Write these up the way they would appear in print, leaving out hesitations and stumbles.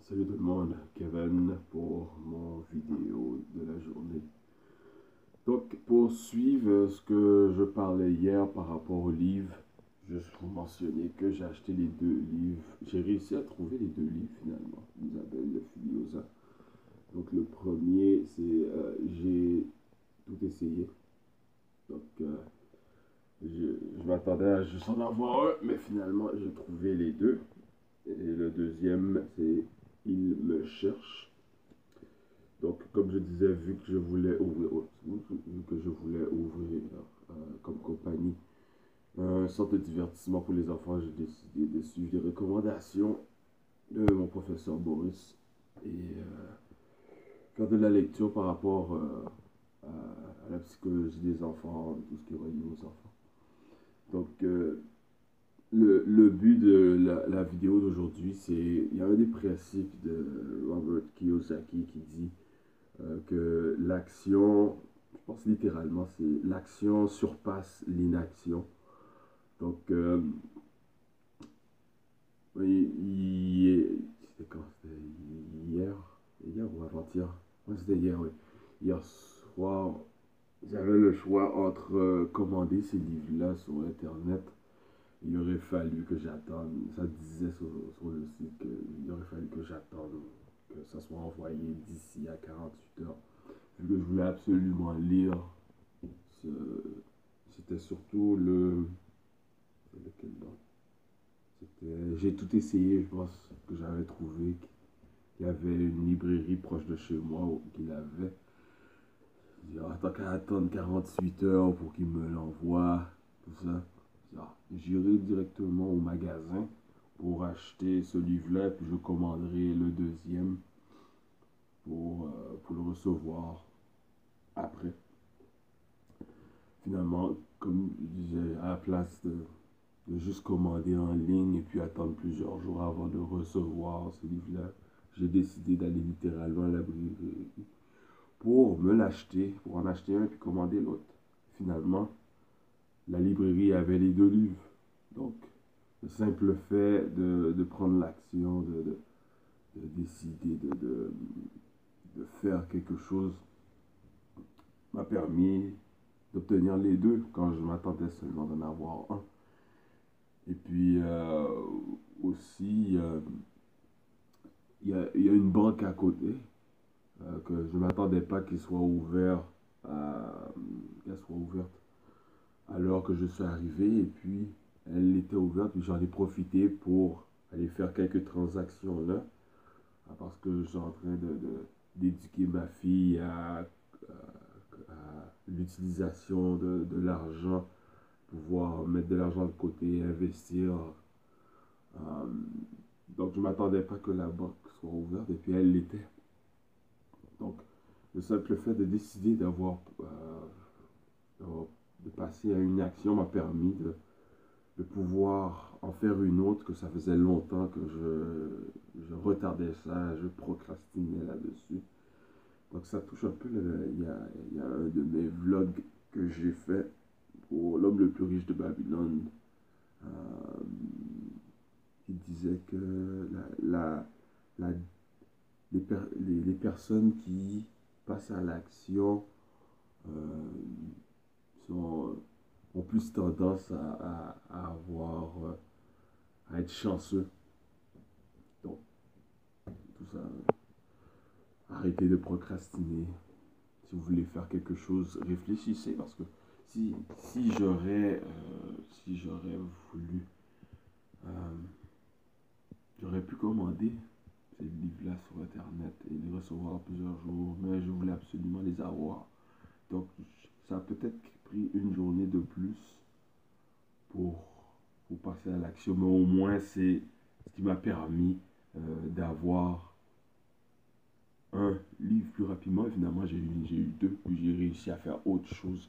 Salut tout le monde, Kevin pour mon vidéo de la journée. Donc, pour suivre ce que je parlais hier par rapport aux livres, juste vous mentionner que j'ai acheté les deux livres. J'ai réussi à trouver les deux livres finalement, Isabelle Filiosa. Donc, le premier, c'est J'ai tout essayé. Donc, je m'attendais à juste en avoir un, mais finalement, j'ai trouvé les deux. Et le deuxième, c'est Il me cherche. Donc, comme je disais, vu que je voulais ouvrir, comme compagnie un centre de divertissement pour les enfants, j'ai décidé de suivre les recommandations de mon professeur Boris et faire de la lecture par rapport à la psychologie des enfants, tout ce qui est relié aux enfants. Donc, le but de la vidéo d'aujourd'hui, c'est, il y a un des principes de Robert Kiyosaki qui dit que l'action, je pense littéralement, c'est l'action surpasse l'inaction. Donc, c'était quand? C'était hier? Hier ou avant-hier? Ouais, c'était hier, oui. Hier soir, j'avais le choix entre commander ces livres-là sur Internet. Il aurait fallu que j'attende, ça disait sur le site qu'il aurait fallu que j'attende que ça soit envoyé d'ici à 48 heures. Vu que je voulais absolument lire, c'était surtout lequel donc? J'ai tout essayé, je pense, que j'avais trouvé. Il y avait une librairie proche de chez moi qui l'avait. J'ai dit, ah, tant qu'à attendre 48 heures pour qu'il me l'envoie, tout ça. J'irai directement au magasin pour acheter ce livre-là, puis je commanderai le deuxième pour le recevoir après. Finalement, comme je disais, à la place de juste commander en ligne et puis attendre plusieurs jours avant de recevoir ce livre-là, j'ai décidé d'aller littéralement à la librairie pour me l'acheter, pour en acheter un et puis commander l'autre. Finalement, la librairie avait les deux livres. Donc, le simple fait de prendre l'action, de décider de faire quelque chose m'a permis d'obtenir les deux quand je m'attendais seulement d'en avoir un. Et puis aussi, il y a une banque à côté que je ne m'attendais pas qu'elle soit ouverte qu'elle soit ouverte alors que je suis arrivé et puis elle était ouverte puis j'en ai profité pour aller faire quelques transactions là parce que je suis en train d'éduquer ma fille à l'utilisation de l'argent, pouvoir mettre de l'argent de côté, investir. Euh, donc je ne m'attendais pas que la banque soit ouverte et puis elle l'était. Donc le simple fait de décider de passer à une action m'a permis de pouvoir en faire une autre que ça faisait longtemps que je retardais ça, je procrastinais là-dessus. Donc ça touche un peu, il y a un de mes vlogs que j'ai fait pour l'homme le plus riche de Babylone euh, qui disait que la, les personnes qui passent à l'action euh, ont plus tendance à être chanceux. Donc, tout ça, arrêtez de procrastiner. Si vous voulez faire quelque chose, réfléchissez parce que si j'aurais voulu, euh, j'aurais pu commander ces livres-là sur Internet et les recevoir en plusieurs jours, mais je voulais absolument les avoir. Donc, ça a peut-être pris une journée de plus pour, pour passer à l'action, mais au moins c'est ce qui m'a permis d'avoir un livre plus rapidement. Et finalement, j'ai eu deux, puis j'ai réussi à faire autre chose,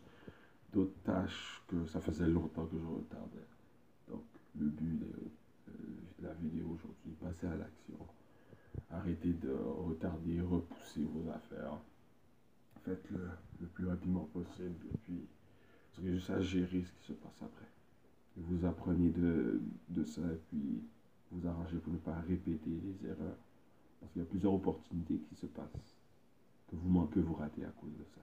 d'autres tâches que ça faisait longtemps que je retardais. Donc, le but de la vidéo aujourd'hui, passer à l'action. Arrêtez de retarder, repousser vos affaires. Faites-le le plus rapidement possible. Et puis, soyez juste à gérer ce qui se passe après. Et vous apprenez de ça et puis vous arrangez pour ne pas répéter les erreurs Parce qu'il y a plusieurs opportunités qui se passent, que vous manquez, vous ratez à cause de ça.